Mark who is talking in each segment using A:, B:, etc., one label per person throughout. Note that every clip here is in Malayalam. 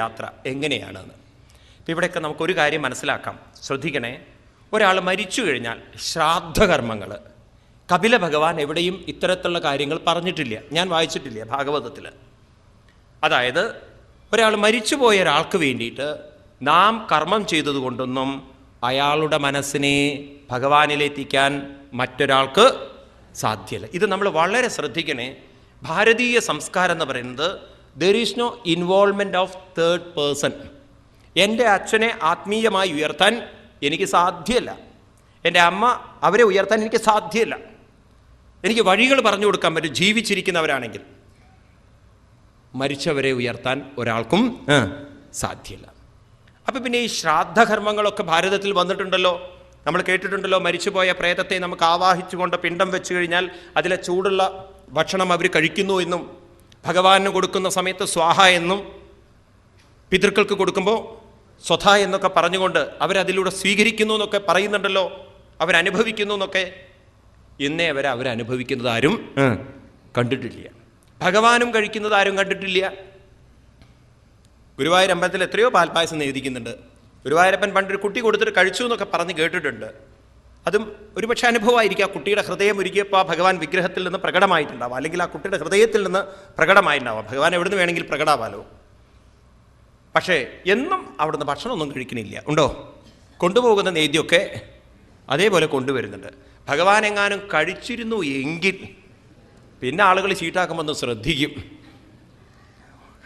A: യാത്ര എങ്ങനെയാണെന്ന്. ഇപ്പം ഇവിടെയൊക്കെ നമുക്കൊരു കാര്യം മനസ്സിലാക്കാം, ശ്രദ്ധിക്കണേ. ഒരാൾ മരിച്ചു കഴിഞ്ഞാൽ ശ്രാദ്ധകർമ്മങ്ങൾ, കപില ഭഗവാൻ എവിടെയും ഇത്തരത്തിലുള്ള കാര്യങ്ങൾ പറഞ്ഞിട്ടില്ല, ഞാൻ വായിച്ചിട്ടില്ല ഭാഗവതത്തിൽ. അതായത് ഒരാൾ മരിച്ചുപോയ ഒരാൾക്ക് വേണ്ടിയിട്ട് നാം കർമ്മം ചെയ്തതുകൊണ്ടൊന്നും അയാളുടെ മനസ്സിനെ ഭഗവാനിലെത്തിക്കാൻ മറ്റൊരാൾക്ക് സാധ്യമല്ല. ഇത് നമ്മൾ വളരെ ശ്രദ്ധിക്കണേ. ഭാരതീയ സംസ്കാരം എന്ന് പറയുന്നത് there is no involvement of third person. എൻ്റെ അച്ഛനെ ആത്മീയമായി ഉയർത്താൻ എനിക്ക് സാധ്യമല്ല, എൻ്റെ അമ്മ അവരെ ഉയർത്താൻ എനിക്ക് സാധ്യമല്ല. എനിക്ക് വഴികൾ പറഞ്ഞു കൊടുക്കാൻ പറ്റും ജീവിച്ചിരിക്കുന്നവരാണെങ്കിൽ, മരിച്ചവരെ ഉയർത്താൻ ഒരാൾക്കും സാധ്യമല്ല. അപ്പം പിന്നെ ഈ ശ്രാദ്ധകർമ്മങ്ങളൊക്കെ ഭാരതത്തിൽ വന്നിട്ടുണ്ടല്ലോ, നമ്മൾ കേട്ടിട്ടുണ്ടല്ലോ. മരിച്ചുപോയ പ്രേതത്തെ നമുക്ക് ആവാഹിച്ചുകൊണ്ട് പിണ്ടം വെച്ച് കഴിഞ്ഞാൽ അതിലെ ചൂടുള്ള ഭക്ഷണം അവർ കഴിക്കുന്നു എന്നും, ഭഗവാന് കൊടുക്കുന്ന സമയത്ത് സ്വാഹ എന്നും, പിതൃക്കൾക്ക് കൊടുക്കുമ്പോൾ സ്വധ എന്നൊക്കെ പറഞ്ഞുകൊണ്ട് അവരതിലൂടെ സ്വീകരിക്കുന്നു എന്നൊക്കെ പറയുന്നുണ്ടല്ലോ, അവരനുഭവിക്കുന്നു എന്നൊക്കെ. ഇന്നേ അവരനുഭവിക്കുന്നത് ആരും കണ്ടിട്ടില്ല, ഭഗവാനും കഴിക്കുന്നത് ആരും കണ്ടിട്ടില്ല. ഗുരുവായൂർ അമ്പലത്തിൽ എത്രയോ പാൽപ്പായസം എഴുതിക്കുന്നുണ്ട്. ഗുരുവായൂരപ്പൻ പണ്ടൊരു കുട്ടി കൊടുത്തിട്ട് കഴിച്ചു എന്നൊക്കെ പറഞ്ഞ് കേട്ടിട്ടുണ്ട്. അതും ഒരുപക്ഷെ അനുഭവമായിരിക്കും. ആ കുട്ടിയുടെ ഹൃദയം ഒരുക്കിയപ്പോൾ ആ ഭഗവാൻ വിഗ്രഹത്തിൽ നിന്ന് പ്രകടമായിട്ടുണ്ടാവാം, അല്ലെങ്കിൽ ആ കുട്ടിയുടെ ഹൃദയത്തിൽ നിന്ന് പ്രകടമായിട്ടുണ്ടാവാം. ഭഗവാൻ എവിടുന്ന് വേണമെങ്കിൽ പ്രകടമാവാലോ. പക്ഷേ എന്നും അവിടുന്ന് ഭക്ഷണമൊന്നും കഴിക്കണില്ല. ഉണ്ടോ? കൊണ്ടുപോകുന്ന നേദ്യമൊക്കെ അതേപോലെ കൊണ്ടുവരുന്നുണ്ട്. ഭഗവാൻ എങ്ങാനും കഴിച്ചിരുന്നു എങ്കിൽ പിന്നെ ആളുകൾ ചീട്ടാക്കുമ്പോൾ ഒന്ന് ശ്രദ്ധിക്കും.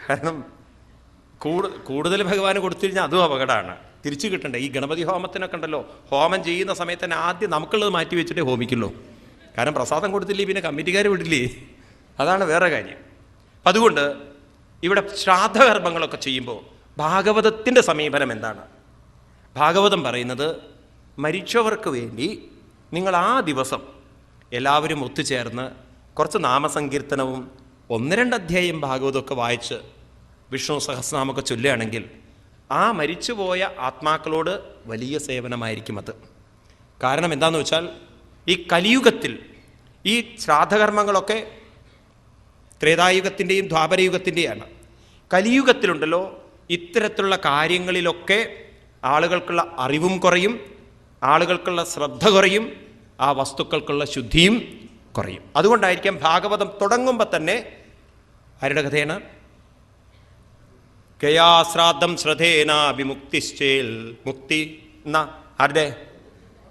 A: കാരണം കൂടുതൽ ഭഗവാന് കൊടുത്തു കഴിഞ്ഞാൽ അതും അപകടമാണ്, തിരിച്ചു കിട്ടണ്ടേ. ഈ ഗണപതി ഹോമത്തിനൊക്കെ ഉണ്ടല്ലോ, ഹോമം ചെയ്യുന്ന സമയത്ത് തന്നെ ആദ്യം നമുക്കുള്ളത് മാറ്റി വെച്ചിട്ടേ ഹോമിക്കുള്ളൂ. കാരണം പ്രസാദം കൊടുത്തില്ലേ പിന്നെ കമ്മിറ്റിക്കാർ വിടില്ലേ, അതാണ് വേറെ കാര്യം. അപ്പം അതുകൊണ്ട് ഇവിടെ ശ്രാദ്ധകർമ്മങ്ങളൊക്കെ ചെയ്യുമ്പോൾ ഭാഗവതത്തിൻ്റെ സമീപനം എന്താണ്? ഭാഗവതം പറയുന്നത് മരിച്ചവർക്ക് വേണ്ടി നിങ്ങൾ ആ ദിവസം എല്ലാവരും ഒത്തുചേർന്ന് കുറച്ച് നാമസങ്കീർത്തനവും 1-2 അധ്യായം ഭാഗവതമൊക്കെ വായിച്ച് വിഷ്ണു സഹസ്രനാമൊക്കെ ചൊല്ലുകയാണെങ്കിൽ ആ മരിച്ചുപോയ ആത്മാക്കളോട് വലിയ സേവനമായിരിക്കും അത്. കാരണം എന്താണെന്ന് വെച്ചാൽ ഈ കലിയുഗത്തിൽ ഈ ശ്രാദ്ധകർമ്മങ്ങളൊക്കെ ത്രേതായുഗത്തിൻ്റെയും ദ്വാപരയുഗത്തിൻ്റെയാണ്. കലിയുഗത്തിലുണ്ടല്ലോ ഇത്തരത്തിലുള്ള കാര്യങ്ങളിലൊക്കെ ആളുകൾക്കുള്ള അറിവും കുറയും, ആളുകൾക്കുള്ള ശ്രദ്ധ കുറയും, ആ വസ്തുക്കൾക്കുള്ള ശുദ്ധിയും കുറയും. അതുകൊണ്ടായിരിക്കാം ഭാഗവതം തുടങ്ങുമ്പോൾ തന്നെ ആരുടെ കഥയാണ്? ഗയാശ്രാദ്ധം ശ്രദ്ധേന വിമുക്തിശ്ചേൽ മുക്തി എന്ന ആരുടെ?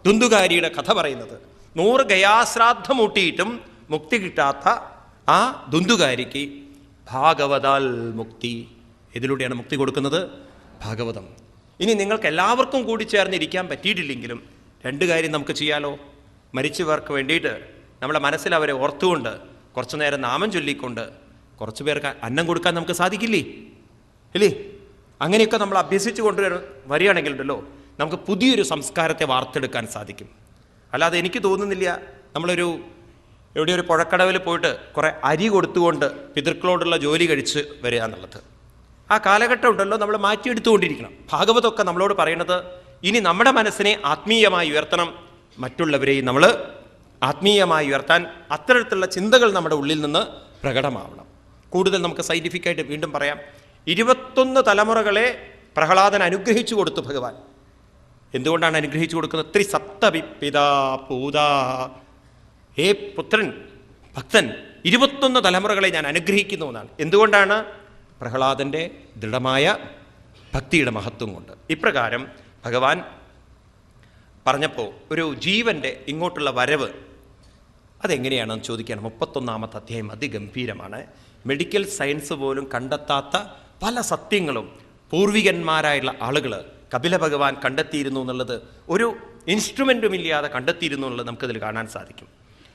A: ദുന്ദുകാരിയുടെ കഥ പറയുന്നത്. 100 ഗയാശ്രാദ്ധം ഊട്ടിയിട്ടും മുക്തി കിട്ടാത്ത ആ ദുന്ദുകാരിക്ക് ഭാഗവതാൽ മുക്തി. ഇതിലൂടെയാണ് മുക്തി കൊടുക്കുന്നത്? ഭാഗവതം. ഇനി നിങ്ങൾക്ക് എല്ലാവർക്കും കൂടി ചേർന്നിരിക്കാൻ പറ്റിയിട്ടില്ലെങ്കിലും 2 കാര്യം നമുക്ക് ചെയ്യാലോ. മരിച്ചവർക്ക് വേണ്ടിയിട്ട് നമ്മളെ മനസ്സിൽ അവരെ ഓർത്തുകൊണ്ട് കുറച്ചു നേരം നാമം ചൊല്ലിക്കൊണ്ട് കുറച്ച് പേർക്ക് അന്നം കൊടുക്കാൻ നമുക്ക് സാധിക്കില്ലേ? ഇല്ലേ? അങ്ങനെയൊക്കെ നമ്മൾ അഭ്യസിച്ച് വരികയാണെങ്കിൽ ഉണ്ടല്ലോ നമുക്ക് പുതിയൊരു സംസ്കാരത്തെ വാർത്തെടുക്കാൻ സാധിക്കും. അല്ലാതെ എനിക്ക് തോന്നുന്നില്ല എവിടെയൊരു പുഴക്കടവിൽ പോയിട്ട് കുറേ അരി കൊടുത്തുകൊണ്ട് പിതൃക്കളോടുള്ള ജോലി കഴിച്ച് വരിക എന്നുള്ളത്. ആ കാലഘട്ടം ഉണ്ടല്ലോ നമ്മൾ മാറ്റിയെടുത്തുകൊണ്ടിരിക്കണം. ഭാഗവതമൊക്കെ നമ്മളോട് പറയുന്നത് ഇനി നമ്മുടെ മനസ്സിനെ ആത്മീയമായി ഉയർത്തണം, മറ്റുള്ളവരെയും നമ്മൾ ആത്മീയമായി ഉയർത്താൻ അത്തരത്തിലുള്ള ചിന്തകൾ നമ്മുടെ ഉള്ളിൽ നിന്ന് പ്രകടമാവണം. കൂടുതൽ നമുക്ക് സയൻറ്റിഫിക്കായിട്ട് വീണ്ടും പറയാം. 21 തലമുറകളെ പ്രഹ്ലാദൻ അനുഗ്രഹിച്ചു കൊടുത്തു ഭഗവാൻ. എന്തുകൊണ്ടാണ് അനുഗ്രഹിച്ചു കൊടുക്കുന്നത്? ത്രിസപ്തപിതാ പൂതാ, ഹേ പുത്രൻ ഭക്തൻ 21 തലമുറകളെ ഞാൻ അനുഗ്രഹിക്കുന്നു എന്നാണ്. എന്തുകൊണ്ടാണ്? പ്രഹ്ലാദൻ്റെ ദൃഢമായ ഭക്തിയുടെ മഹത്വം കൊണ്ട്. ഇപ്രകാരം ഭഗവാൻ പറഞ്ഞപ്പോൾ ഒരു ജീവൻ്റെ ഇങ്ങോട്ടുള്ള വരവ് അതെങ്ങനെയാണെന്ന് ചോദിക്കുകയാണ്. 31-ാമത്തെ അധ്യായം അതിഗംഭീരമാണ്. മെഡിക്കൽ സയൻസ് പോലും കണ്ടെത്താത്ത പല സത്യങ്ങളും പൂർവികന്മാരായുള്ള ആളുകൾ കപില ഭഗവാൻ കണ്ടെത്തിയിരുന്നു എന്നുള്ളത്, ഒരു ഇൻസ്ട്രുമെൻറ്റും ഇല്ലാതെ കണ്ടെത്തിയിരുന്നു എന്നുള്ളത് നമുക്കതിൽ കാണാൻ സാധിക്കും.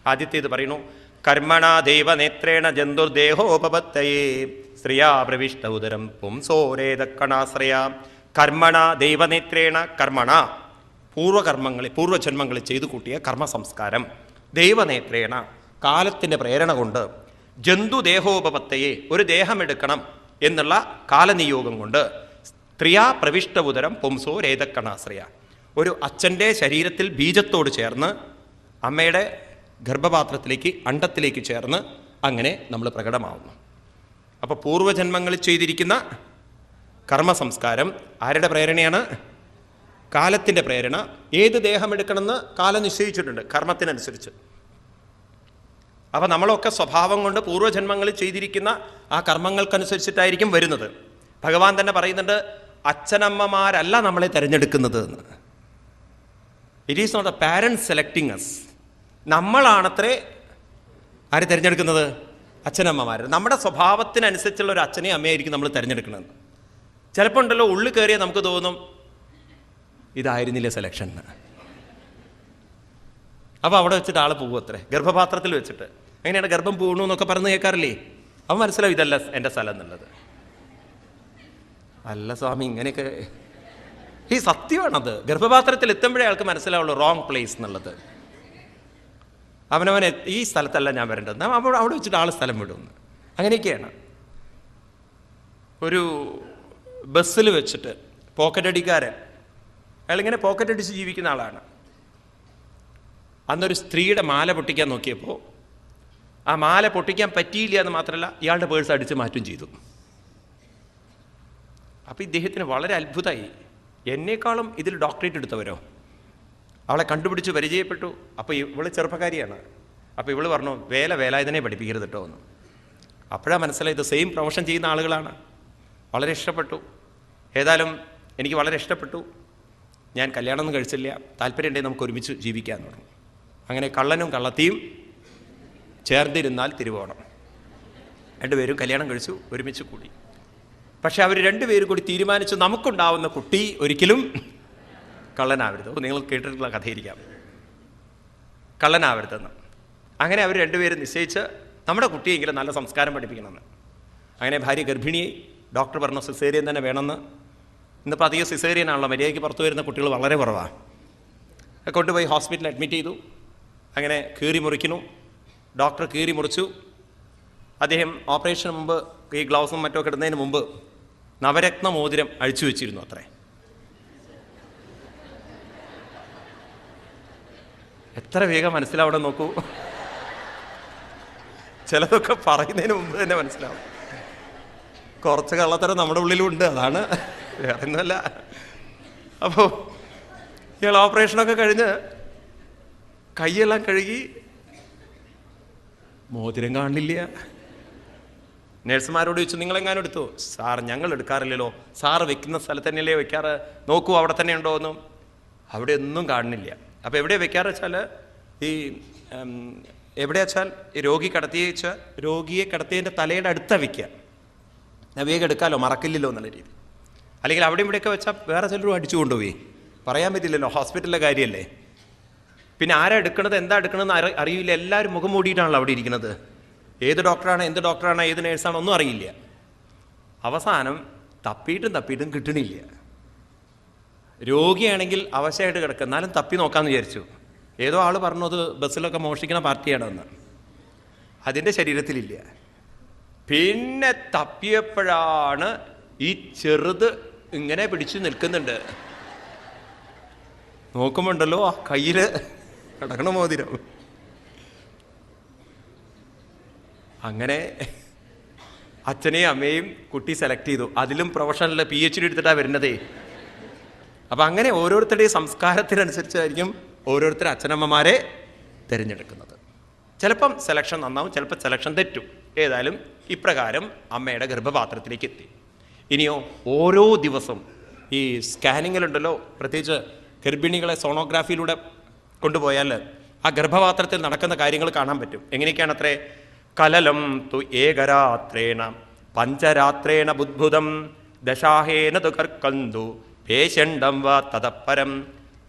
A: ആദ്യത്തേത് പറയുന്നു, കർമ്മണാ ദൈവനേത്രേണ ജന്തുർദേഹോപപത്തയേ സ്ത്രീയാ പ്രവിഷ്ട ഉദരം പുംസോരേതക്കണാശ്രയ. കർമ്മണ ദൈവനേത്രേണ, കർമ്മണ പൂർവ്വജന്മങ്ങളിൽ ചെയ്തു കൂട്ടിയ കർമ്മ സംസ്കാരം, ദൈവനേത്രേണ കാലത്തിൻ്റെ പ്രേരണ കൊണ്ട്, ജന്തുദേഹോപപത്തയെ ഒരു ദേഹമെടുക്കണം എന്നുള്ള കാലനിയോഗം കൊണ്ട്, സ്ത്രീയാ പ്രവിഷ്ട ഉദരം പുംസോ രേതക്കണാശ്രയ ഒരു അച്ഛൻ്റെ ശരീരത്തിൽ ബീജത്തോട് ചേർന്ന് അമ്മയുടെ ഗർഭപാത്രത്തിലേക്ക് അണ്ടത്തിലേക്ക് ചേർന്ന് അങ്ങനെ നമ്മൾ പ്രകടമാവുന്നു. അപ്പോൾ പൂർവ്വജന്മങ്ങളിൽ ചെയ്തിരിക്കുന്ന കർമ്മസംസ്കാരം ആരുടെ പ്രേരണയാണ്? കാലത്തിൻ്റെ പ്രേരണ. ഏത് ദേഹം എടുക്കണമെന്ന് കാലം നിശ്ചയിച്ചിട്ടുണ്ട് കർമ്മത്തിനനുസരിച്ച്. അപ്പം നമ്മളൊക്കെ സ്വഭാവം കൊണ്ട് പൂർവ്വജന്മങ്ങളിൽ ചെയ്തിരിക്കുന്ന ആ കർമ്മങ്ങൾക്കനുസരിച്ചിട്ടായിരിക്കും വരുന്നത്. ഭഗവാൻ തന്നെ പറയുന്നുണ്ട്, അച്ഛനമ്മമാരല്ല നമ്മളെ തിരഞ്ഞെടുക്കുന്നത് എന്ന്. It is not the parents selecting us. നമ്മളാണത്രേ ആര് തിരഞ്ഞെടുക്കുന്നത്? അച്ഛനമ്മമാർ. നമ്മുടെ സ്വഭാവത്തിനനുസരിച്ചുള്ള ഒരു അച്ഛനെയും അമ്മയായിരിക്കും നമ്മൾ തിരഞ്ഞെടുക്കുന്നത്. ചിലപ്പോൾ ഉണ്ടല്ലോ, ഉള്ളിൽ കയറിയാൽ നമുക്ക് തോന്നും ഇതായിരുന്നില്ല സെലക്ഷൻ. അപ്പോൾ അവിടെ വെച്ചിട്ട് ആൾ പോകും അത്രേ, ഗർഭപാത്രത്തിൽ വെച്ചിട്ട്. എങ്ങനെയാണ് ഗർഭം പോകണു എന്നൊക്കെ പറഞ്ഞ് കേൾക്കാറില്ലേ? അവൻ മനസ്സിലാവും ഇതല്ല എൻ്റെ സ്ഥലം എന്നുള്ളത്. അല്ല സ്വാമി, ഇങ്ങനെയൊക്കെ ഈ സത്യമാണത്. ഗർഭപാത്രത്തിൽ എത്തുമ്പോഴേ ആൾക്ക് മനസ്സിലാവുള്ളൂ റോങ് പ്ലേസ് എന്നുള്ളത്. അവനവനെ ഈ സ്ഥലത്തല്ല ഞാൻ വരേണ്ടത്, അപ്പോൾ അവിടെ വെച്ചിട്ട് ആൾ സ്ഥലം വിടുമെന്ന്. അങ്ങനെയൊക്കെയാണ്. ഒരു ബസ്സിൽ വെച്ചിട്ട് പോക്കറ്റ് അടിക്കാരൻ, അയാളിങ്ങനെ പോക്കറ്റ് അടിച്ച് ജീവിക്കുന്ന ആളാണ്. അന്നൊരു സ്ത്രീയുടെ മാല പൊട്ടിക്കാൻ നോക്കിയപ്പോൾ ആ മാല പൊട്ടിക്കാൻ പറ്റിയില്ല എന്ന് മാത്രമല്ല, ഇയാളുടെ പേഴ്സ് അടിച്ച് മാറ്റുകയും ചെയ്തു. അപ്പോൾ ഇദ്ദേഹത്തിന് വളരെ അത്ഭുതമായി. എന്നേക്കാളും ഇതിൽ ഡോക്ടറേറ്റ് എടുത്തവരോ? അവളെ കണ്ടുപിടിച്ച് പരിചയപ്പെട്ടു. അപ്പോൾ ഇവള് ചെറുപ്പക്കാരിയാണ്. അപ്പോൾ ഇവള് പറഞ്ഞു, വേലായുധനെ പഠിപ്പിക്കരുത് കേട്ടോ എന്ന്. അപ്പോഴാണ് മനസ്സിലായത് സെയിം പ്രൊഫഷൻ ചെയ്യുന്ന ആളുകളാണ്. വളരെ ഇഷ്ടപ്പെട്ടു. ഏതായാലും എനിക്ക് വളരെ ഇഷ്ടപ്പെട്ടു. ഞാൻ കല്യാണമൊന്നും കഴിച്ചില്ല, താല്പര്യമുണ്ടെങ്കിൽ നമുക്ക് ഒരുമിച്ച് ജീവിക്കാമെന്ന് പറഞ്ഞു. അങ്ങനെ കള്ളനും കള്ളത്തിയും ചേർന്നിരുന്നാൽ തിരുവോണം. രണ്ടുപേരും കല്യാണം കഴിച്ചു, ഒരുമിച്ച് കൂടി. പക്ഷെ അവർ രണ്ടുപേരും കൂടി തീരുമാനിച്ചു, നമുക്കുണ്ടാവുന്ന കുട്ടി ഒരിക്കലും കള്ളനാവരുത്. നിങ്ങൾ കേട്ടിട്ടുള്ള കഥയിരിക്കാം, കള്ളനാവരുതെന്ന്. അങ്ങനെ അവർ രണ്ടുപേരും നിശ്ചയിച്ച് നമ്മുടെ കുട്ടിയെങ്കിലും നല്ല സംസ്കാരം പഠിപ്പിക്കണമെന്ന്. അങ്ങനെ ഭാര്യ ഗർഭിണിയെ ഡോക്ടർ പറഞ്ഞു സിസേറിയൻ തന്നെ വേണമെന്ന്. ഇന്നിപ്പോൾ അധികം സിസേറിയനാണല്ലോ, മര്യാദയ്ക്ക് പുറത്തു വരുന്ന കുട്ടികൾ വളരെ കുറവാണ്. കൊണ്ടുപോയി ഹോസ്പിറ്റലിൽ അഡ്മിറ്റ് ചെയ്തു. അങ്ങനെ കീറി മുറിക്കുന്നു. ഡോക്ടർ കീറി മുറിച്ചു. അദ്ദേഹം ഓപ്പറേഷന് മുമ്പ് ഈ ഗ്ലൗസും മറ്റൊക്കെ ഇടുന്നതിന് മുമ്പ് നവരത്ന മോതിരം അഴിച്ചു വെച്ചിരുന്നു അത്രേ. എത്ര വേഗം മനസ്സിലാവണം നോക്കൂ. ചിലതൊക്കെ പറയുന്നതിന് മുമ്പ് തന്നെ മനസ്സിലാവും. കുറച്ച് കള്ളത്തരം നമ്മുടെ ഉള്ളിലുണ്ട്, അതാണ്, വേറെ ഒന്നുമല്ല. അപ്പോൾ ഇയാൾ ഓപ്പറേഷനൊക്കെ കഴിഞ്ഞ് കൈയെല്ലാം കഴുകി, മോതിരം കാണില്ല. നഴ്സുമാരോട് ചോദിച്ചു, നിങ്ങളെങ്ങാനും എടുത്തു? സാർ ഞങ്ങൾ എടുക്കാറില്ലല്ലോ. സാറ് വെക്കുന്ന സ്ഥലത്ത് തന്നെയല്ലേ വെക്കാറ്, നോക്കൂ അവിടെ തന്നെ ഉണ്ടോ എന്നും. അവിടെ ഒന്നും കാണുന്നില്ല. അപ്പോൾ എവിടെയാണ് വെക്കാറ് വെച്ചാൽ, ഈ എവിടെയാ വെച്ചാൽ രോഗിയെ കിടത്തിയതിൻ്റെ തലയുടെ അടുത്താണ് വെക്കുക. വേഗം എടുക്കാമല്ലോ, മറക്കില്ലല്ലോ എന്നുള്ള രീതി. അല്ലെങ്കിൽ അവിടെ ഇവിടെയൊക്കെ വെച്ചാൽ വേറെ ചിലരും അടിച്ചു കൊണ്ടുപോയി, പറയാൻ പറ്റില്ലല്ലോ, ഹോസ്പിറ്റലിലെ കാര്യമല്ലേ. പിന്നെ ആരാ എടുക്കണത്, എന്താ എടുക്കണമെന്ന് അറിയില്ല. എല്ലാവരും മുഖം മൂടിയിട്ടാണല്ലോ അവിടെ ഇരിക്കുന്നത്. ഏത് ഡോക്ടറാണ്, എന്ത് ഡോക്ടറാണ്, ഏത് നേഴ്സാണോ ഒന്നും അറിയില്ല. അവസാനം തപ്പിയിട്ടും കിട്ടണില്ല. രോഗിയാണെങ്കിൽ അവശയായിട്ട് കിടക്കുക, എന്നാലും തപ്പി നോക്കാമെന്ന് വിചാരിച്ചു. ഏതോ ആൾ പറഞ്ഞു അത് ബസ്സിലൊക്കെ മോഷ്ടിക്കണ പാർട്ടിയാണെന്ന്. അതിൻ്റെ ശരീരത്തിലില്ല. പിന്നെ തപ്പിയപ്പോഴാണ് ഈ ചെറുത് ഇങ്ങനെ പിടിച്ചു നിൽക്കുന്നുണ്ട്. നോക്കുമ്പോണ്ടല്ലോ ആ കയ്യിൽ കിടക്കണ മോതിരം. അങ്ങനെ അച്ഛനെയും അമ്മയും കുട്ടി സെലക്ട് ചെയ്തു. അതിലും പ്രൊഫഷണലിൽ PhD എടുത്തിട്ടാണ് വരുന്നതേ. അപ്പം അങ്ങനെ ഓരോരുത്തരുടെയും സംസ്കാരത്തിനനുസരിച്ചായിരിക്കും ഓരോരുത്തർ അച്ഛനമ്മമാരെ തിരഞ്ഞെടുക്കുന്നത്. ചിലപ്പം സെലക്ഷൻ നന്നാവും, ചിലപ്പോൾ സെലക്ഷൻ തെറ്റും. ഏതായാലും ഇപ്രകാരം അമ്മയുടെ ഗർഭപാത്രത്തിലേക്ക് എത്തി. ഇനിയോ ഓരോ ദിവസം ഈ സ്കാനിങ്ങിലുണ്ടല്ലോ, പ്രത്യേകിച്ച് ഗർഭിണികളെ സോണോഗ്രാഫിയിലൂടെ കൊണ്ടുപോയാൽ ആ ഗർഭപാത്രത്തിൽ നടക്കുന്ന കാര്യങ്ങൾ കാണാൻ പറ്റും. എങ്ങനെയൊക്കെയാണ് അത്രേ? കലലം തു ഏകരാത്രേണ പഞ്ചരാത്രേണ ബുദ്ഭുതം ദശാഹേന തു കർക്കന്തു പേശണ്ഡം വാ തതപ്പരം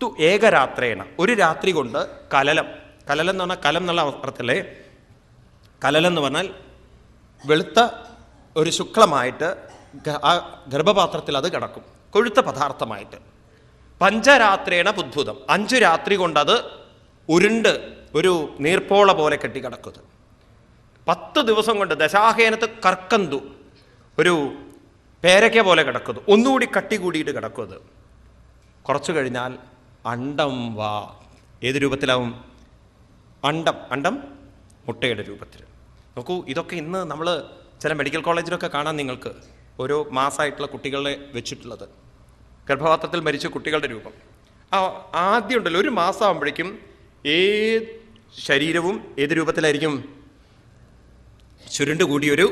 A: തു ഏകരാത്രേണ. ഒരു രാത്രി കൊണ്ട് കലലം എന്ന് പറഞ്ഞാൽ കലം എന്നുള്ള അർത്ഥത്തിലെ കലലം എന്ന് പറഞ്ഞാൽ വെളുത്ത ഒരു ശുക്ലമായിട്ട് ആ ഗർഭപാത്രത്തിൽ അത് കിടക്കും, കൊഴുത്ത പദാർത്ഥമായിട്ട്. പഞ്ചരാത്രേണ ബുദ്ഭുതം, 5 രാത്രി കൊണ്ടത് ഉരുണ്ട് ഒരു നീർപ്പോള പോലെ കെട്ടിക്കിടക്കുന്നത്. 10 ദിവസം കൊണ്ട് ദശാഹേനത്ത് കർക്കന്തു, ഒരു പേരയ്ക്ക പോലെ കിടക്കുന്നു, ഒന്നുകൂടി കട്ടി കൂടിയിട്ട് കിടക്കുന്നത്. കുറച്ചു കഴിഞ്ഞാൽ അണ്ടം വാ. ഏത് രൂപത്തിലാവും? അണ്ടം മുട്ടയുടെ രൂപത്തിൽ. നോക്കൂ, ഇതൊക്കെ ഇന്ന് നമ്മൾ ചില മെഡിക്കൽ കോളേജിലൊക്കെ കാണാൻ നിങ്ങൾക്ക് ഓരോ മാസമായിട്ടുള്ള കുട്ടികളെ വെച്ചിട്ടുള്ളത്, ഗർഭപാത്രത്തിൽ മരിച്ച കുട്ടികളുടെ രൂപം. ആദ്യം ഉണ്ടല്ലോ, ഒരു മാസം ആകുമ്പോഴേക്കും ഏത് ശരീരവും ഏത് രൂപത്തിലായിരിക്കും? ചുരുണ്ട് കൂടിയൊരു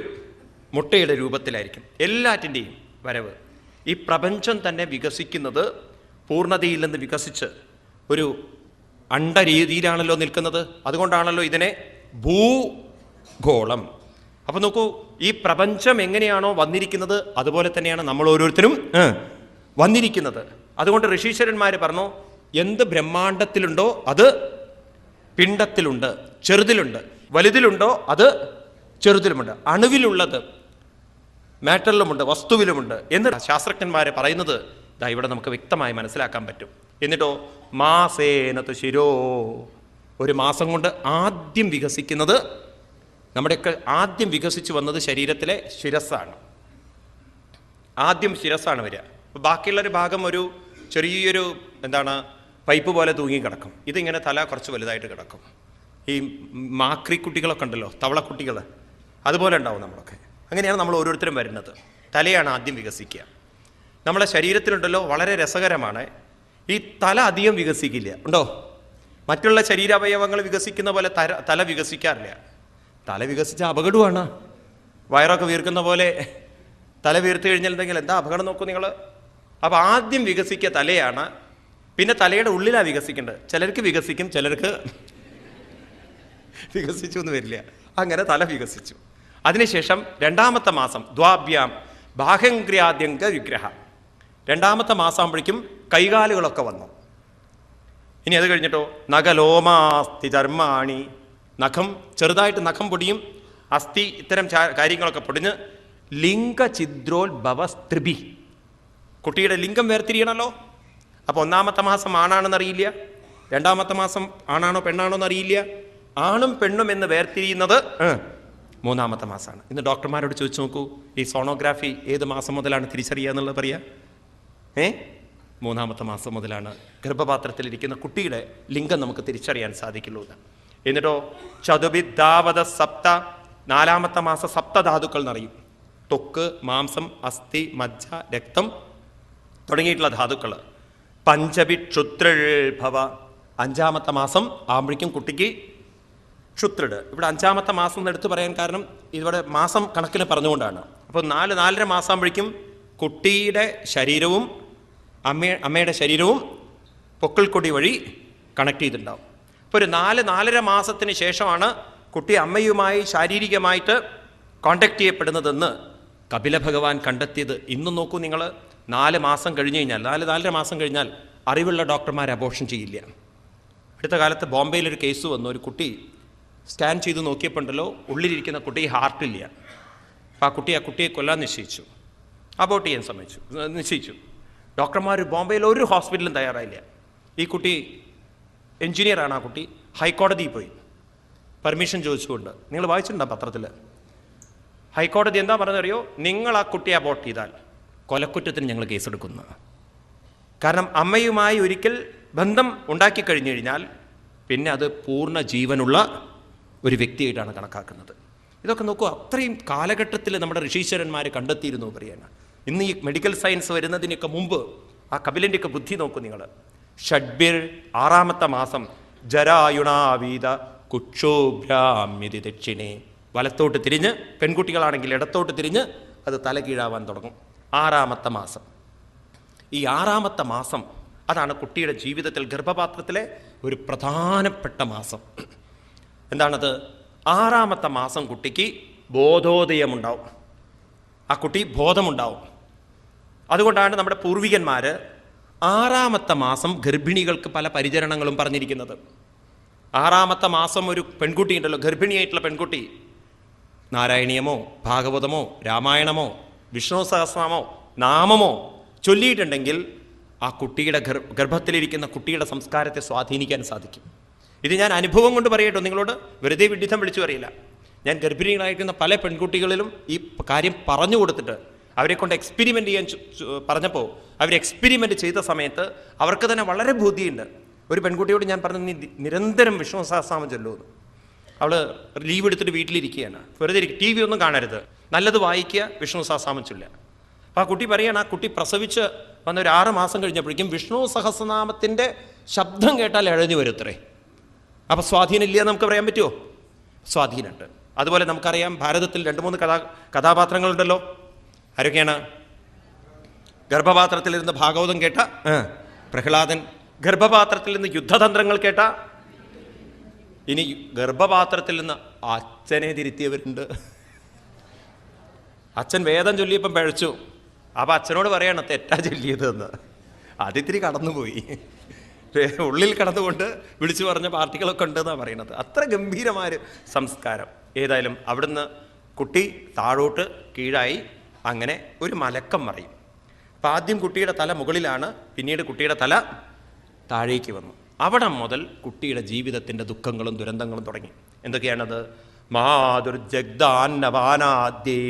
A: മുട്ടയുടെ രൂപത്തിലായിരിക്കും എല്ലാറ്റിൻ്റെയും വരവ്. ഈ പ്രപഞ്ചം തന്നെ വികസിക്കുന്നത് പൂർണ്ണതയിൽ നിന്ന് വികസിച്ച് ഒരു അണ്ടരീതിയിലാണല്ലോ നിൽക്കുന്നത്. അതുകൊണ്ടാണല്ലോ ഇതിനെ ഭൂഗോളം. അപ്പം നോക്കൂ, ഈ പ്രപഞ്ചം എങ്ങനെയാണോ വന്നിരിക്കുന്നത് അതുപോലെ തന്നെയാണ് നമ്മൾ ഓരോരുത്തരും വന്നിരിക്കുന്നത്. അതുകൊണ്ട് ഋഷീശ്വരന്മാർ പറഞ്ഞു, എന്ത് ബ്രഹ്മാണ്ടത്തിലുണ്ടോ അത് പിണ്ടത്തിലുണ്ട്, ചെറുതിലുണ്ട്. വലുതിലുണ്ടോ അത് ചെറുതിലുമുണ്ട്. അണുവിലുള്ളത് മാറ്ററിലുമുണ്ട്, വസ്തുവിലുമുണ്ട് എന്ന് ശാസ്ത്രജ്ഞന്മാർ പറയുന്നത് ഇവിടെ നമുക്ക് വ്യക്തമായി മനസ്സിലാക്കാൻ പറ്റും. എന്നിട്ടോ മാസേനത്ത് ശിരോ, ഒരു മാസം കൊണ്ട് ആദ്യം വികസിക്കുന്നത്, നമ്മുടെയൊക്കെ ആദ്യം വികസിച്ചു വന്നത് ശരീരത്തിലെ ശിരസ്സാണ്. ആദ്യം ശിരസ്സാണ് വരിക. ബാക്കിയുള്ളൊരു ഭാഗം ഒരു ചെറിയൊരു പൈപ്പ് പോലെ തൂങ്ങിക്കിടക്കും. ഇതിങ്ങനെ തല കുറച്ച് വലുതായിട്ട് കിടക്കും. ഈ മാക്രി കുട്ടികളൊക്കെ ഉണ്ടല്ലോ, തവളക്കുട്ടികൾ, അതുപോലെ ഉണ്ടാവും നമ്മളൊക്കെ. അങ്ങനെയാണ് നമ്മൾ ഓരോരുത്തരും വരുന്നത്. തലയാണ് ആദ്യം വികസിക്കുക. നമ്മളെ ശരീരത്തിലുണ്ടല്ലോ, വളരെ രസകരമാണ്, ഈ തല അധികം വികസിക്കില്ല. ഉണ്ടോ? മറ്റുള്ള ശരീരാവയവങ്ങൾ വികസിക്കുന്ന പോലെ തല വികസിക്കാറില്ല. തല വികസിച്ച അപകടമാണ്. വയറൊക്കെ വീർക്കുന്ന പോലെ തല വീർത്ത് കഴിഞ്ഞാൽ എന്താ അപകടം നോക്കൂ നിങ്ങൾ. അപ്പോൾ ആദ്യം വികസിക്കുക തലയാണ്, പിന്നെ തലയുടെ ഉള്ളിലാണ് വികസിക്കേണ്ടത്. ചിലർക്ക് വികസിക്കും, ചിലർക്ക് വികസിച്ചു എന്ന് വരില്ല. അങ്ങനെ തല വികസിച്ചു. അതിനുശേഷം രണ്ടാമത്തെ മാസം ദ്വാഭ്യാം ബാഹ്യങ്ക്രിയാദ്യംഗ വിഗ്രഹ, രണ്ടാമത്തെ മാസമാകുമ്പോഴേക്കും കൈകാലുകളൊക്കെ വന്നു. ഇനി അത് കഴിഞ്ഞിട്ടോ നഖലോമാസ്തി ചർമാണി, നഖം ചെറുതായിട്ട് നഖം പൊടിയും, അസ്ഥി ഇത്തരം കാര്യങ്ങളൊക്കെ പൊടിഞ്ഞ് ലിംഗഛിദ്രോത്ഭവസ്ത്രിഭി, കുട്ടിയുടെ ലിംഗം വേർതിരിയണമല്ലോ. അപ്പോൾ ഒന്നാമത്തെ മാസം ആണാണെന്നറിയില്ല, രണ്ടാമത്തെ മാസം ആണാണോ പെണ്ണാണോ എന്നറിയില്ല. ആണും പെണ്ണും എന്ന് വേർതിരിയുന്നത് മൂന്നാമത്തെ മാസമാണ്. ഇന്ന് ഡോക്ടർമാരോട് ചോദിച്ചു നോക്കൂ, ഈ സോണോഗ്രാഫി ഏത് മാസം മുതലാണ് തിരിച്ചറിയുക എന്നുള്ളത് പറയാ? മൂന്നാമത്തെ മാസം മുതലാണ് ഗർഭപാത്രത്തിലിരിക്കുന്ന കുട്ടിയുടെ ലിംഗം നമുക്ക് തിരിച്ചറിയാൻ സാധിക്കുള്ളൂ. എന്നിട്ടോ ചതുബിദ്ധാവത സപ്ത, നാലാമത്തെ മാസം സപ്തധാതുക്കൾ നിറയും. ത്വക്ക്, മാംസം, അസ്ഥി, മജ്ജ, രക്തം തുടങ്ങിയിട്ടുള്ള ധാതുക്കൾ. പഞ്ചഭിക്ഷുത്രിഭവ, അഞ്ചാമത്തെ മാസം ആകുമ്പോഴേക്കും കുട്ടിക്ക് ക്ഷുത്രിട്. ഇവിടെ അഞ്ചാമത്തെ മാസം എന്ന് എടുത്തു പറയാൻ കാരണം ഇവിടെ മാസം കണക്കിന് പറഞ്ഞുകൊണ്ടാണ്. അപ്പോൾ 4-4.5 മാസം ആകുമ്പോഴേക്കും കുട്ടിയുടെ ശരീരവും അമ്മയുടെ ശരീരവും പൊക്കിൾക്കൊടി വഴി കണക്ട് ചെയ്തിട്ടുണ്ടാവും. ഇപ്പോൾ ഒരു 4-4.5 മാസത്തിന് ശേഷമാണ് കുട്ടി അമ്മയുമായി ശാരീരികമായിട്ട് കോണ്ടാക്ട് ചെയ്യപ്പെടുന്നതെന്ന് കപില ഭഗവാൻ കണ്ടെത്തിയത്. ഇന്നും നോക്കൂ നിങ്ങൾ, 4 മാസം കഴിഞ്ഞ് കഴിഞ്ഞാൽ, 4-4.5 മാസം കഴിഞ്ഞാൽ അറിവുള്ള ഡോക്ടർമാർ അബോർഷൻ ചെയ്യില്ല. അടുത്ത കാലത്ത് ബോംബെയിലൊരു കേസ് വന്നു. ഒരു കുട്ടി സ്കാൻ ചെയ്ത് നോക്കിയപ്പോണ്ടല്ലോ, ഉള്ളിലിരിക്കുന്ന കുട്ടി ഹാർട്ടില്ല. അപ്പോൾ ആ കുട്ടിയെ കൊല്ലാൻ നിശ്ചയിച്ചു, അബോർട്ട് ചെയ്യാൻ നിശ്ചയിച്ചു. ഡോക്ടർമാർ ബോംബെയിൽ ഒരു ഹോസ്പിറ്റലും തയ്യാറായില്ല. ഈ കുട്ടി എഞ്ചിനീയറാണ്. ആ കുട്ടി ഹൈക്കോടതിയിൽ പോയി പെർമിഷൻ ചോദിച്ചുകൊണ്ട്. നിങ്ങൾ വായിച്ചിട്ടുണ്ടോ പത്രത്തിൽ? ഹൈക്കോടതി എന്താ പറഞ്ഞറിയോ? നിങ്ങൾ ആ കുട്ടിയെ അബോർട്ട് ചെയ്താൽ കൊലക്കുറ്റത്തിന് ഞങ്ങൾ കേസെടുക്കുന്നു. കാരണം അമ്മയുമായി ഒരിക്കൽ ബന്ധം ഉണ്ടാക്കി കഴിഞ്ഞു കഴിഞ്ഞാൽ പിന്നെ അത് പൂർണ്ണ ജീവനുള്ള ഒരു വ്യക്തിയായിട്ടാണ് കണക്കാക്കുന്നത്. ഇതൊക്കെ നോക്കൂ, അത്രയും കാലഘട്ടത്തിൽ നമ്മുടെ ഋഷീശ്വരന്മാർ കണ്ടെത്തിയിരുന്നു പറയാണ്. ഇന്ന് ഈ മെഡിക്കൽ സയൻസ് വരുന്നതിനൊക്കെ മുമ്പ് ആ കപിലൻ്റെയൊക്കെ ബുദ്ധി നോക്കൂ നിങ്ങൾ. ഷഡ്ബിർ, 6-ാമത്തെ മാസം ജരായുണാവീത കുക്ഷോഭ്രാമ്യതി ദക്ഷിണേ, വലത്തോട്ട് തിരിഞ്ഞ്, പെൺകുട്ടികളാണെങ്കിൽ ഇടത്തോട്ട് തിരിഞ്ഞ് അത് തല കീഴാവാൻ തുടങ്ങും. 6-ാമത്തെ മാസം. ഈ 6-ാമത്തെ മാസം അതാണ് കുട്ടിയുടെ ജീവിതത്തിൽ ഗർഭപാത്രത്തിലെ ഒരു പ്രധാനപ്പെട്ട മാസം. എന്താണത്? 6-ാമത്തെ മാസം കുട്ടിക്ക് ബോധോദയമുണ്ടാവും, ആ കുട്ടി ബോധമുണ്ടാവും. അതുകൊണ്ടാണ് നമ്മുടെ പൂർവികന്മാർ 6-ാമത്തെ മാസം ഗർഭിണികൾക്ക് പല പരിചരണങ്ങളും പറഞ്ഞിരിക്കുന്നത്. 6-ാമത്തെ മാസം ഒരു പെൺകുട്ടി ഉണ്ടല്ലോ, ഗർഭിണിയായിട്ടുള്ള പെൺകുട്ടി, നാരായണീയമോ ഭാഗവതമോ രാമായണമോ വിഷ്ണു സഹസ്രനാമോ നാമമോ ചൊല്ലിയിട്ടുണ്ടെങ്കിൽ ആ കുട്ടിയുടെ ഗർഭത്തിലിരിക്കുന്ന കുട്ടിയുടെ സംസ്കാരത്തെ സ്വാധീനിക്കാൻ സാധിക്കും. ഇത് ഞാൻ അനുഭവം കൊണ്ട് പറയട്ടോ നിങ്ങളോട്, വെറുതെ വിഡിത്തം വിളിച്ചു പറയില്ല. ഞാൻ ഗർഭിണികളായിരിക്കുന്ന പല പെൺകുട്ടികളിലും ഈ കാര്യം പറഞ്ഞു കൊടുത്തിട്ട് അവരെ കൊണ്ട് എക്സ്പെരിമെൻ്റ് ചെയ്യാൻ പറഞ്ഞപ്പോൾ അവർ എക്സ്പെരിമെൻ്റ് ചെയ്ത സമയത്ത് അവർക്ക് തന്നെ വളരെ ബുദ്ധിയുണ്ട്. ഒരു പെൺകുട്ടിയോട് ഞാൻ പറഞ്ഞു, നീ നിരന്തരം വിഷ്ണു സഹസ്രനാമം ചൊല്ലുമെന്ന്. അവൾ ലീവ് എടുത്തിട്ട് വീട്ടിലിരിക്കുകയാണ്. വെറുതെ ടി വി ഒന്നും കാണരുത്, നല്ലത് വായിക്കുക, വിഷ്ണു സഹസ്രനാമം ചൊല്ലുക. അപ്പോൾ ആ കുട്ടി പറയാണ്, ആ കുട്ടി പ്രസവിച്ച് വന്ന ഒരു 6 മാസം കഴിഞ്ഞപ്പോഴേക്കും വിഷ്ണു സഹസ്രനാമത്തിൻ്റെ ശബ്ദം കേട്ടാൽ എഴഞ്ഞു വരുത്രേ. അപ്പോൾ സ്വാധീനം ഇല്ല നമുക്ക് പറയാൻ പറ്റുമോ? സ്വാധീനമുണ്ട്. അതുപോലെ നമുക്കറിയാം, ഭാരതത്തിൽ 2-3 കഥാപാത്രങ്ങളുണ്ടല്ലോ. ആരൊക്കെയാണ്? ഗർഭപാത്രത്തിലിരുന്ന് ഭാഗവതം കേട്ട പ്രഹ്ലാദൻ, ഗർഭപാത്രത്തിൽ നിന്ന് യുദ്ധതന്ത്രങ്ങൾ കേട്ട, ഇനി ഗർഭപാത്രത്തിൽ നിന്ന് അച്ഛനെ തിരുത്തിയവരുണ്ട്. അച്ഛൻ വേദം ചൊല്ലിയപ്പം പഴച്ചു. അപ്പം അച്ഛനോട് പറയണം തെറ്റാ ചൊല്ലിയതെന്ന്. അതിത്തിരി കടന്നുപോയി, ഉള്ളിൽ കടന്നുകൊണ്ട് വിളിച്ചു പറഞ്ഞ പാർട്ടികളൊക്കെ ഉണ്ടെന്നാണ് പറയണത്. അത്ര ഗംഭീരമായ സംസ്കാരം. ഏതായാലും അവിടുന്ന് കുട്ടി താഴോട്ട് കീഴായി അങ്ങനെ ഒരു മലക്കം മറിയും. അപ്പം ആദ്യം കുട്ടിയുടെ തല മുകളിലാണ്, പിന്നീട് കുട്ടിയുടെ തല താഴേക്ക് വന്നു. അവിടെ മുതൽ കുട്ടിയുടെ ജീവിതത്തിൻ്റെ ദുഃഖങ്ങളും ദുരന്തങ്ങളും തുടങ്ങി. എന്തൊക്കെയാണത്? മാതുർജഗ്ദാന്നവാനാദ്യേ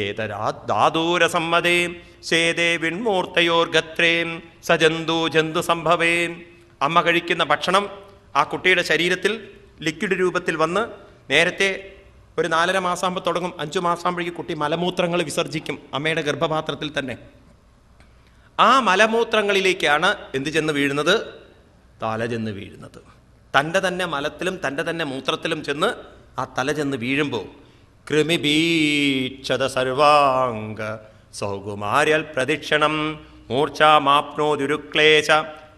A: ഏതരാദൂരസമ്മതേ ശേതേ വിൺമൂർത്തയോർഗത്രേം സജന്തു ജന്തു സംഭവേ. അമ്മ കഴിക്കുന്ന ഭക്ഷണം ആ കുട്ടിയുടെ ശരീരത്തിൽ ലിക്വിഡ് രൂപത്തിൽ വന്ന് നേരത്തെ ഒരു 4.5 മാസമാകുമ്പോൾ തുടങ്ങും. 5 മാസമാകുമ്പോഴേക്കും കുട്ടി മലമൂത്രങ്ങൾ വിസർജിക്കും അമ്മയുടെ ഗർഭപാത്രത്തിൽ തന്നെ. ആ മലമൂത്രങ്ങളിലേക്കാണ് എന്ത് ചെന്ന് വീഴുന്നത്? തല ചെന്ന് വീഴുന്നത്. തൻ്റെ തന്നെ മലത്തിലും തൻ്റെ തന്നെ മൂത്രത്തിലും ചെന്ന് ആ തല ചെന്ന് വീഴുമ്പോൾ കൃമിബീക്ഷത സർവാംഗ സൗകുമാര്യൽ പ്രദക്ഷിണം മൂർച്ഛാമാപ്നോദുരുക്ലേശ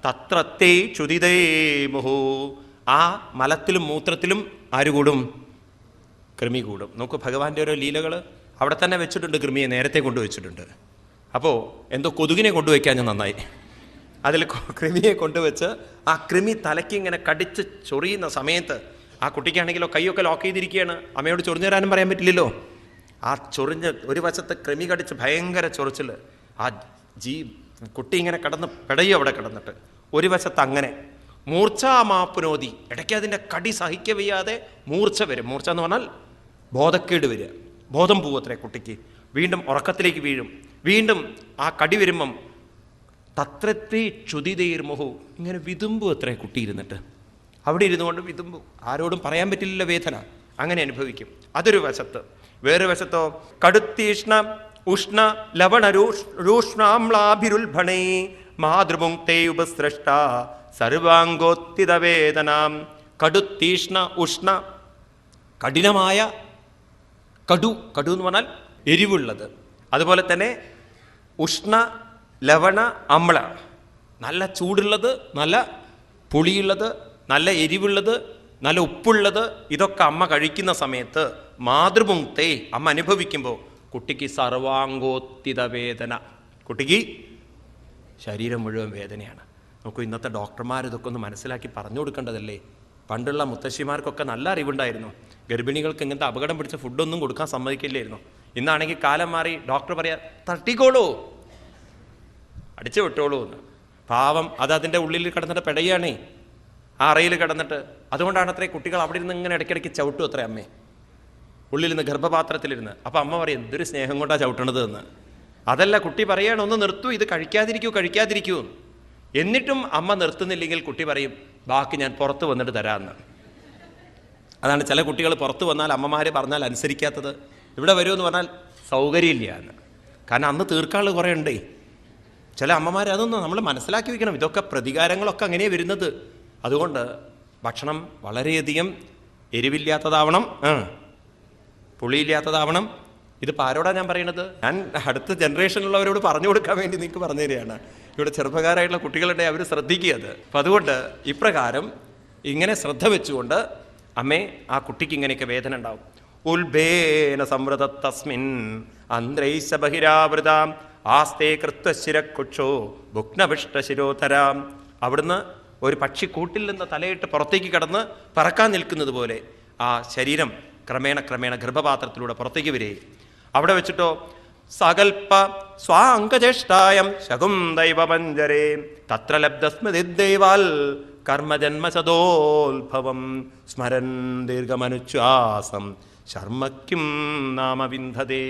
A: തത്രത്തേ ചുതിതേ മുഹു. ആ മലത്തിലും മൂത്രത്തിലും ആര് കൂടും? കൃമി കൂടും. നോക്കൂ, ഭഗവാന്റെ ഓരോ ലീലകൾ അവിടെ തന്നെ വെച്ചിട്ടുണ്ട്. കൃമിയെ നേരത്തെ കൊണ്ടുവച്ചിട്ടുണ്ട്. അപ്പോൾ എന്തോ കൊതുകിനെ കൊണ്ടുവയ്ക്കാൻ ഞാൻ നന്നായി. അതിൽ കൃമിയെ കൊണ്ടുവച്ച് ആ കൃമി തലയ്ക്ക് ഇങ്ങനെ കടിച്ച് ചൊറിയുന്ന സമയത്ത് ആ കുട്ടിക്കാണെങ്കിലോ കൈയൊക്കെ ലോക്ക് ചെയ്തിരിക്കുകയാണ്. അമ്മയോട് ചൊറിഞ്ഞു തരാനും പറയാൻ പറ്റില്ലല്ലോ. ആ ചൊറിഞ്ഞ് ഒരു വശത്ത് കൃമി കടിച്ച് ഭയങ്കര ചൊറിച്ചിൽ, ആ കുട്ടി ഇങ്ങനെ കിടന്ന് പിടയും അവിടെ കിടന്നിട്ട്. ഒരു വശത്ത് അങ്ങനെ മൂർച്ഛാമാപ്നോതി, ഇടയ്ക്ക് അതിൻ്റെ കടി സഹിക്കവയ്യാതെ മൂർച്ഛ വരും. മൂർച്ഛ എന്ന് പറഞ്ഞാൽ ബോധക്കേട് വരിക, ബോധം പോവത്രേ കുട്ടിക്ക്. വീണ്ടും ഉറക്കത്തിലേക്ക് വീഴും. വീണ്ടും ആ കടി വരുമ്പം തത്രത്തെ ക്ഷുതിതീർമുഹു, ഇങ്ങനെ വിതുമ്പു അത്രേ കുട്ടി ഇരുന്നിട്ട്. അവിടെ ഇരുന്നുകൊണ്ട് വിതുമ്പു. ആരോടും പറയാൻ പറ്റില്ല വേദന. അങ്ങനെ അനുഭവിക്കും. അതൊരു വശത്ത്. വേറെ വശത്തോ കടുത്തീഷ്ണ ഉഷ്ണ ലവണ രൂഷ്ണാംളാഭിരുൽഭണേ മാതൃമുക്തേ ഉപസൃഷ്ട സർവാംഗോത്തിതവേദനാം. കടുത്തീഷ്ണ ഉഷ്ണ, കഠിനമായ കടു എന്ന് പറഞ്ഞാൽ എരിവുള്ളത്. അതുപോലെ തന്നെ ഉഷ്ണ ലവണ അമ്ല, നല്ല ചൂടുള്ളത്, നല്ല പുളിയുള്ളത്, നല്ല എരിവുള്ളത്, നല്ല ഉപ്പുള്ളത്, ഇതൊക്കെ അമ്മ കഴിക്കുന്ന സമയത്ത് മാതൃമുക്തേ അമ്മ അനുഭവിക്കുമ്പോൾ കുട്ടിക്ക് സർവാംഗോത്തിത വേദന. കുട്ടിക്ക് ശരീരം മുഴുവൻ വേദനയാണ്. നോക്കൂ, ഇന്നത്തെ ഡോക്ടർമാർ ഇതൊക്കെ ഒന്ന് മനസ്സിലാക്കി പറഞ്ഞു കൊടുക്കേണ്ടതല്ലേ. പണ്ടുള്ള മുത്തശ്ശിമാർക്കൊക്കെ നല്ല അറിവുണ്ടായിരുന്നു. ഗർഭിണികൾക്ക് ഇങ്ങനത്തെ അപകടം പിടിച്ച ഫുഡൊന്നും കൊടുക്കാൻ സമ്മതിക്കില്ലായിരുന്നു. ഇന്നാണെങ്കിൽ കാലം മാറി. ഡോക്ടർ പറയാ തട്ടിക്കോളൂ, അടിച്ചു വിട്ടോളൂ എന്ന്. പാവം അത് അതിൻ്റെ ഉള്ളിൽ കിടന്നിട്ട് പിടയാണേ, ആ അറയിൽ കിടന്നിട്ട്. അതുകൊണ്ടാണ് അത്രേ കുട്ടികൾ അവിടെ ഇരുന്ന് ഇങ്ങനെ ഇടയ്ക്കിടയ്ക്ക് ചവിട്ടും അത്രേ അമ്മേ, ഉള്ളിൽ നിന്ന് ഗർഭപാത്രത്തിലിരുന്ന്. അപ്പം അമ്മ പറയും എന്തൊരു സ്നേഹം കൊണ്ടാണ് ചവിട്ടണത് എന്ന്. അതല്ല, കുട്ടി പറയാണ് ഒന്ന് നിർത്തൂ, ഇത് കഴിക്കാതിരിക്കൂ. എന്നിട്ടും അമ്മ നിർത്തുന്നില്ലെങ്കിൽ കുട്ടി പറയും ബാക്കി ഞാൻ പുറത്ത് വന്നിട്ട് തരാമെന്ന്. അതാണ് ചില കുട്ടികൾ പുറത്ത് വന്നാൽ അമ്മമാർ പറഞ്ഞാൽ അനുസരിക്കാത്തത്. ഇവിടെ വരുമെന്ന് പറഞ്ഞാൽ സൗകര്യമില്ല എന്ന്. കാരണം അന്ന് തീർക്കാനുള്ള കുറേ ഉണ്ടേ. ചില അമ്മമാർ അതൊന്നും നമ്മൾ മനസ്സിലാക്കി വയ്ക്കണം. ഇതൊക്കെ പ്രതികാരങ്ങളൊക്കെ അങ്ങനെയാണ് വരുന്നത്. അതുകൊണ്ട് ഭക്ഷണം വളരെയധികം എരിവില്ലാത്തതാവണം, പുളിയില്ലാത്തതാവണം. ഇതിപ്പോൾ ആരോടാണ് ഞാൻ പറയണത്? ഞാൻ അടുത്ത ജനറേഷനിലുള്ളവരോട് പറഞ്ഞു കൊടുക്കാൻ വേണ്ടി നിങ്ങൾക്ക് പറഞ്ഞു തരികയാണ്. ഇവിടെ ചെറുപ്പക്കാരായിട്ടുള്ള കുട്ടികളുടെ അവർ ശ്രദ്ധിക്കുക അത്. അപ്പം അതുകൊണ്ട് ഇപ്രകാരം ഇങ്ങനെ ശ്രദ്ധ വെച്ചുകൊണ്ട് അമ്മേ ആ കുട്ടിക്ക് ഇങ്ങനെയൊക്കെ വേദന ഉണ്ടാവും. ഉൽബേന സംവൃത തസ്മിൻ അന്ത്രൈശ ബഹിരാവൃത ആസ്തേ കൃത്വശിരക്കുക്ഷോ ഭുഗ്നവിഷ്ടശിരോധരാം. അവിടുന്ന് ഒരു പക്ഷിക്കൂട്ടിൽ നിന്ന് തലയിട്ട് പുറത്തേക്ക് കടന്ന് പറക്കാൻ നിൽക്കുന്നത് പോലെ ആ ശരീരം ക്രമേണ ഗർഭപാത്രത്തിലൂടെ പുറത്തേക്ക് വരേ. അവിടെ വെച്ചിട്ടോ സകൽപ്പ സ്വാംഗജ്യേഷ്ഠായം ശകുന്തൈവപഞ്ജരേ തത്ര ലബ്ധസ്മൃതിദൈവാൽ കർമ്മജന്മസദോത്ഭവം സ്മരൻ ദീർഘമനുച്ഛ്വാസം ശർമ്മയ്ക്കും നാമവിന്ധതേ.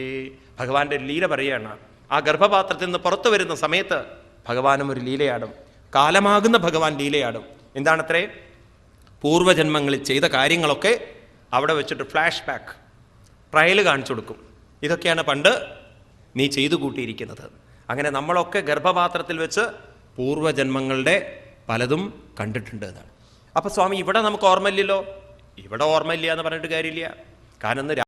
A: ഭഗവാന്റെ ലീല പറയുകയാണ്. ആ ഗർഭപാത്രത്തിൽ നിന്ന് പുറത്തു വരുന്ന സമയത്ത് ഭഗവാനും ഒരു ലീലയാടും. കാലമാകുന്ന ഭഗവാൻ ലീലയാടും. എന്താണത്രേ? പൂർവ്വജന്മങ്ങളിൽ ചെയ്ത കാര്യങ്ങളൊക്കെ അവിടെ വെച്ചിട്ട് ഫ്ലാഷ് ബാക്ക് ട്രയൽ കാണിച്ചു കൊടുക്കും. ഇതൊക്കെയാണ് പണ്ട് നീ ചെയ്തു കൂട്ടിയിരിക്കുന്നത്. അങ്ങനെ നമ്മളൊക്കെ ഗർഭപാത്രത്തിൽ വെച്ച് പൂർവ്വജന്മങ്ങളുടെ പലതും കണ്ടിട്ടുണ്ട് എന്നാണ്. അപ്പോൾ സ്വാമി ഇവിടെ നമുക്ക് ഓർമ്മയില്ലല്ലോ. ഇവിടെ ഓർമ്മയില്ല എന്ന് പറഞ്ഞിട്ട് കാര്യമില്ല. കാരണം